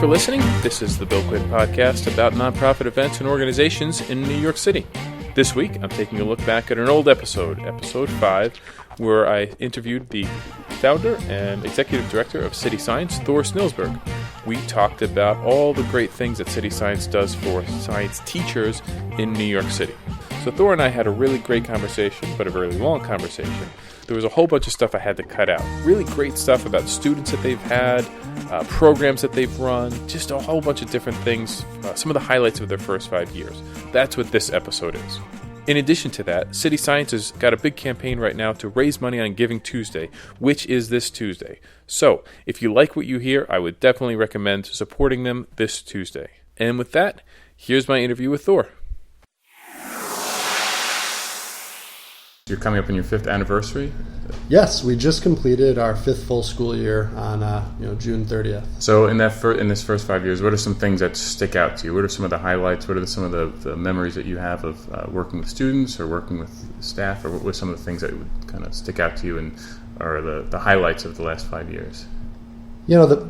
for listening. This is the Bill Quinn Podcast about nonprofit events and organizations in New York City. This week, I'm taking a look back at an old episode, episode 5, where I interviewed the founder and executive director of CityScience, Thor Snilsberg. We talked about all the great things that CityScience does for science teachers in New York City. So Thor and I had a really great conversation, but a very long conversation. There was a whole bunch of stuff I had to cut out. Really great stuff about students that they've had, programs that they've run, just a whole bunch of different things, some of the highlights of their first 5 years. That's what this episode is. In addition to that, CityScience has got a big campaign right now to raise money on Giving Tuesday, which is this Tuesday. So, if you like what you hear, I would definitely recommend supporting them this Tuesday. And with that, here's my interview with Thor. You're coming up on your 5th anniversary? Yes, we just completed our 5th full school year on June 30th. So in this first 5 years, what are some things that stick out to you? What are some of the highlights? What are some of the memories that you have of working with students or working with staff? Or what were some of the things that would kind of stick out to you and are the highlights of the last 5 years?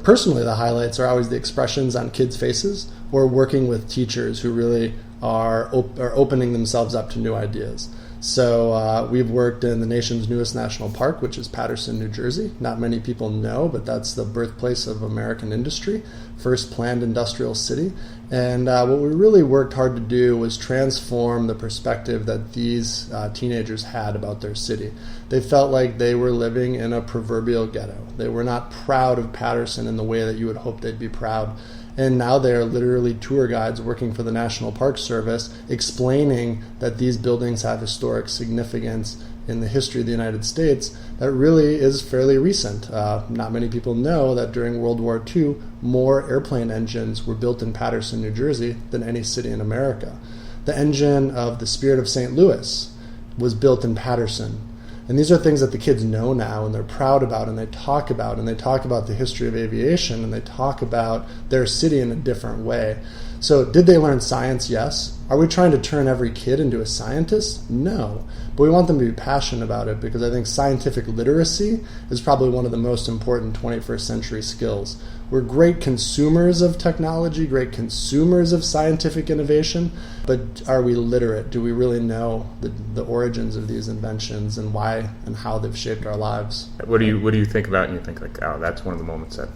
Personally, the highlights are always the expressions on kids' faces or working with teachers who really are opening themselves up to new ideas. So we've worked in the nation's newest national park, which is Paterson, New Jersey. Not many people know, but that's the birthplace of American industry, first planned industrial city. And what we really worked hard to do was transform the perspective that these teenagers had about their city. They felt like they were living in a proverbial ghetto. They were not proud of Paterson in the way that you would hope they'd be proud. And now they are literally tour guides working for the National Park Service, explaining that these buildings have historic significance in the history of the United States that really is fairly recent. Not many people know that during World War II, more airplane engines were built in Paterson, New Jersey than any city in America. The engine of the Spirit of St. Louis was built in Paterson. And these are things that the kids know now and they're proud about and they talk about the history of aviation and they talk about their city in a different way. So did they learn science? Yes. Are we trying to turn every kid into a scientist? No. But we want them to be passionate about it because I think scientific literacy is probably one of the most important 21st century skills. We're great consumers of technology, great consumers of scientific innovation, but are we literate? Do we really know the origins of these inventions and why and how they've shaped our lives? What do you think about and you think like, oh, that's one of the moments that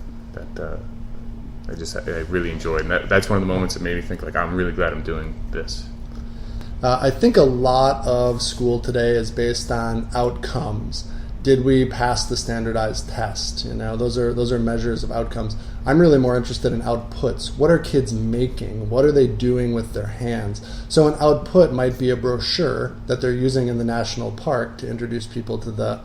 I really enjoyed. And that's one of the moments that made me think like, I'm really glad I'm doing this. I think a lot of school today is based on outcomes. Did we pass the standardized test? Those are measures of outcomes. I'm really more interested in outputs. What are kids making? What are they doing with their hands? So an output might be a brochure that they're using in the national park to introduce people to the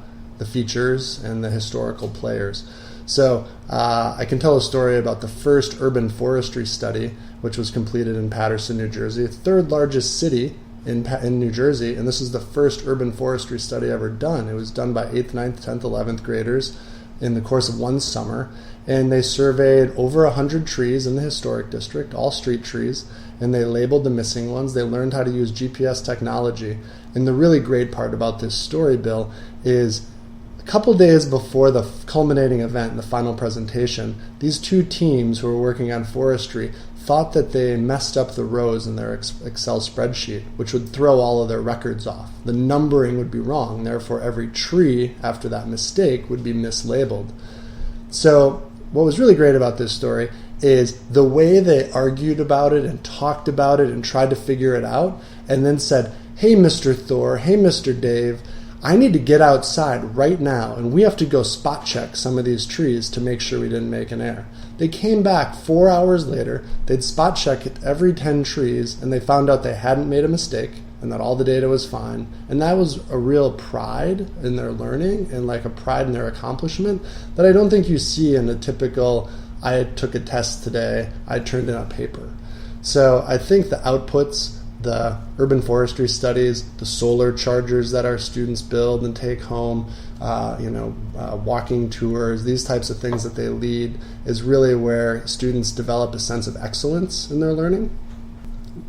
features and the historical players. So I can tell a story about the first urban forestry study, which was completed in Paterson, New Jersey, the third largest city in New Jersey, and this is the first urban forestry study ever done. It was done by 8th, 9th, 10th, 11th graders in the course of one summer, and they surveyed over 100 trees in the historic district, all street trees, and they labeled the missing ones. They learned how to use GPS technology. And the really great part about this story, Bill, is a couple days before the culminating event, the final presentation, these two teams who were working on forestry thought that they messed up the rows in their Excel spreadsheet, which would throw all of their records off. The numbering would be wrong, therefore every tree after that mistake would be mislabeled. So what was really great about this story is the way they argued about it and talked about it and tried to figure it out and then said, hey, Mr. Thor, hey, Mr. Dave, I need to get outside right now, and we have to go spot check some of these trees to make sure we didn't make an error. They came back 4 hours later, they'd spot check every 10 trees, and they found out they hadn't made a mistake and that all the data was fine. And that was a real pride in their learning and like a pride in their accomplishment that I don't think you see in a typical, I took a test today, I turned in a paper. So I think the outputs, the urban forestry studies, the solar chargers that our students build and take home, walking tours, these types of things that they lead is really where students develop a sense of excellence in their learning.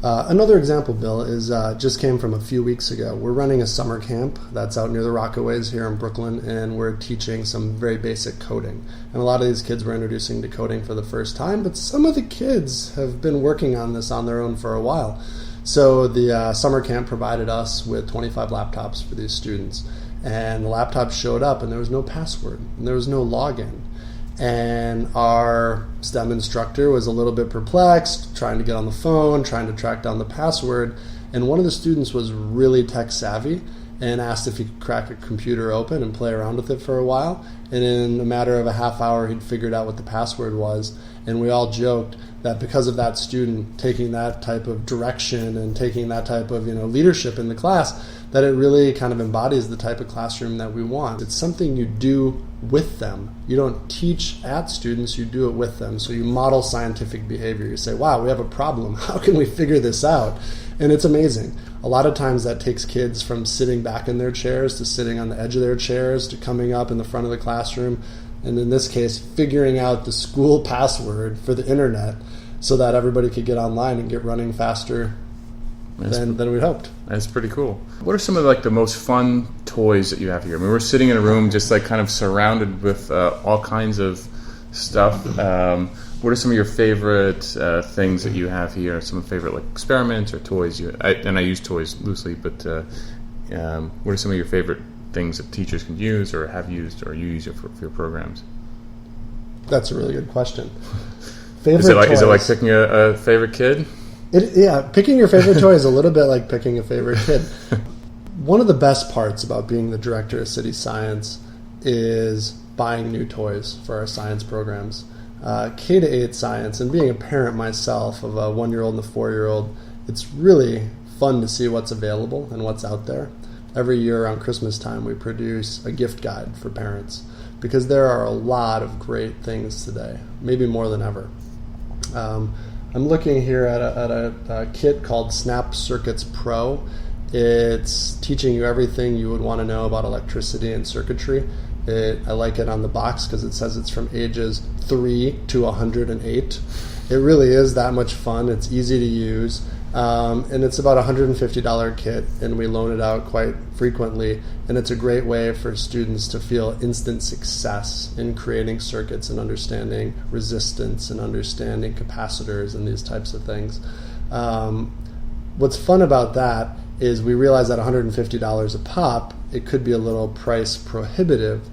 Another example, Bill, is just came from a few weeks ago. We're running a summer camp that's out near the Rockaways here in Brooklyn, and we're teaching some very basic coding. And a lot of these kids we're introducing to coding for the first time, but some of the kids have been working on this on their own for a while. So the summer camp provided us with 25 laptops for these students. And the laptops showed up, and there was no password, and there was no login. And our STEM instructor was a little bit perplexed, trying to get on the phone, trying to track down the password. And one of the students was really tech savvy and asked if he could crack a computer open and play around with it for a while. And in a matter of a half hour, he'd figured out what the password was. And we all joked that because of that student taking that type of direction and taking that type of leadership in the class, that it really kind of embodies the type of classroom that we want. It's something you do with them. You don't teach at students, you do it with them. So you model scientific behavior. You say, wow, we have a problem. How can we figure this out? And it's amazing. A lot of times that takes kids from sitting back in their chairs to sitting on the edge of their chairs to coming up in the front of the classroom. And in this case, figuring out the school password for the internet so that everybody could get online and get running faster than we'd hoped. That's pretty cool. What are some of the most fun toys that you have here? I mean, we're sitting in a room just kind of surrounded with all kinds of stuff. What are some of your favorite things that you have here? Some of your favorite experiments or toys? I use toys loosely, but what are some of your favorite things that teachers can use or have used or you use it for your programs? That's a really good question. Is it like picking a favorite kid? Picking your favorite toy is a little bit like picking a favorite kid. One of the best parts about being the director of City Science is buying new toys for our science programs. K-8 science, and being a parent myself of a 1-year-old and a 4-year-old, it's really fun to see what's available and what's out there. Every year around Christmas time, we produce a gift guide for parents because there are a lot of great things today, maybe more than ever. I'm looking here at a kit called Snap Circuits Pro. It's teaching you everything you would want to know about electricity and circuitry. I like it on the box because it says it's from ages 3 to 108. It really is that much fun. It's easy to use. And it's about a $150 kit, and we loan it out quite frequently. And it's a great way for students to feel instant success in creating circuits and understanding resistance and understanding capacitors and these types of things. What's fun about that is we realize that $150 a pop, it could be a little price prohibitive.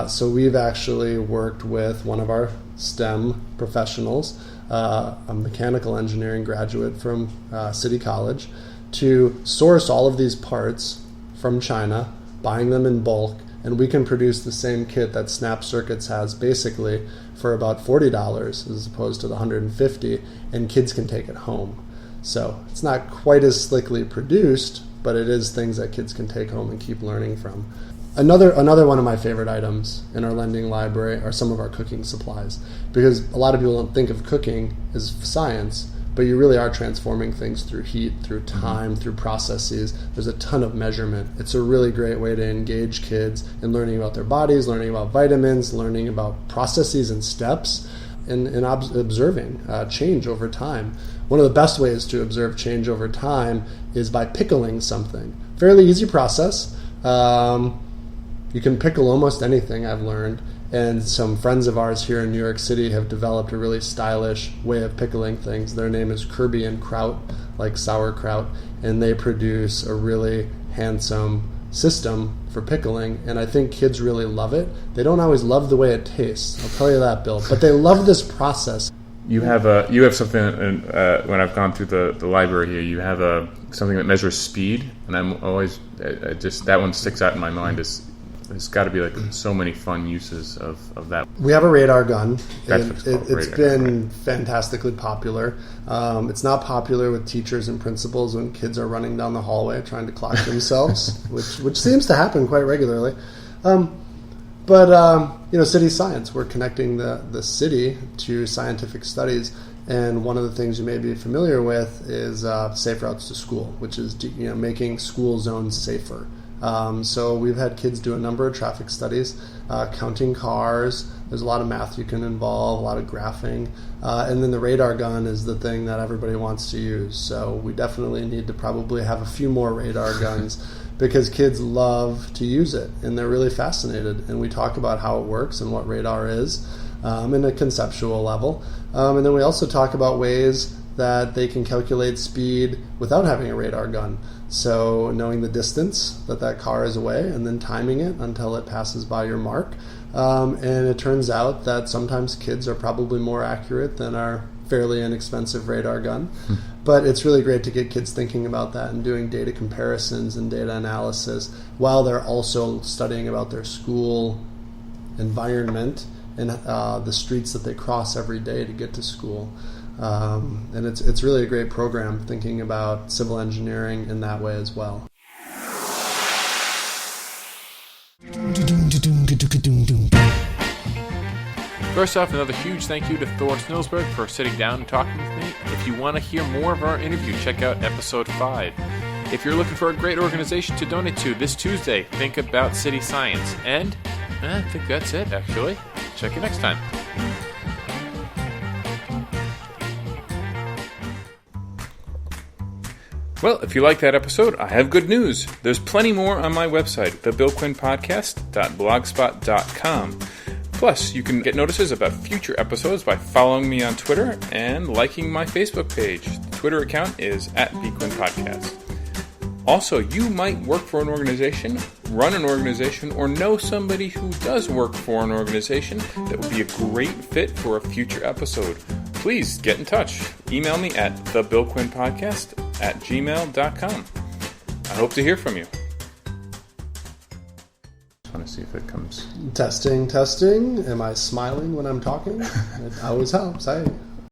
So we've actually worked with one of our STEM professionals, a mechanical engineering graduate from City College, to source all of these parts from China, buying them in bulk, and we can produce the same kit that Snap Circuits has basically for about $40 as opposed to the $150, and kids can take it home. So it's not quite as slickly produced, but it is things that kids can take home and keep learning from. Another one of my favorite items in our lending library are some of our cooking supplies, because a lot of people don't think of cooking as science, but you really are transforming things through heat, through time, through processes. There's a ton of measurement. It's a really great way to engage kids in learning about their bodies, learning about vitamins, learning about processes and steps, and observing change over time. One of the best ways to observe change over time is by pickling something. Fairly easy process. You can pickle almost anything, I've learned, and some friends of ours here in New York City have developed a really stylish way of pickling things. Their name is Kirby and Kraut, like sauerkraut, and they produce a really handsome system for pickling, and I think kids really love it. They don't always love the way it tastes, I'll tell you that, Bill, but they love this process. You have something, when I've gone through the library here, you have something that measures speed, and I'm always, that one sticks out in my mind. There's got to be so many fun uses of that. We have a radar gun. It's been fantastically popular. It's not popular with teachers and principals when kids are running down the hallway trying to clock themselves, which seems to happen quite regularly. But City Science, we're connecting the city to scientific studies, and one of the things you may be familiar with is Safe Routes to School, which is making school zones safer. So we've had kids do a number of traffic studies, counting cars. There's a lot of math you can involve, a lot of graphing. And then the radar gun is the thing that everybody wants to use. So we definitely need to probably have a few more radar guns because kids love to use it and they're really fascinated. And we talk about how it works and what radar is in a conceptual level. And then we also talk about ways that they can calculate speed without having a radar gun. So knowing the distance that car is away and then timing it until it passes by your mark. And it turns out that sometimes kids are probably more accurate than our fairly inexpensive radar gun. But it's really great to get kids thinking about that and doing data comparisons and data analysis while they're also studying about their school environment and the streets that they cross every day to get to school. And it's really a great program thinking about civil engineering in that way as well. First off, another huge thank you to Thor Snilsberg for sitting down and talking with me. If you want to hear more of our interview, check out episode 5. If you're looking for a great organization to donate to this Tuesday, think about CityScience. And I think that's it, actually. Check you next time. Well, if you like that episode, I have good news. There's plenty more on my website, thebillquinnpodcast.blogspot.com. Plus, you can get notices about future episodes by following me on Twitter and liking my Facebook page. The Twitter account is @BQuinnPodcast. Also, you might work for an organization, run an organization, or know somebody who does work for an organization that would be a great fit for a future episode. Please get in touch. Email me at thebillquinnpodcast@gmail.com. I hope to hear from you. I want to see if it comes. Testing. Am I smiling when I'm talking? It always helps. Hey.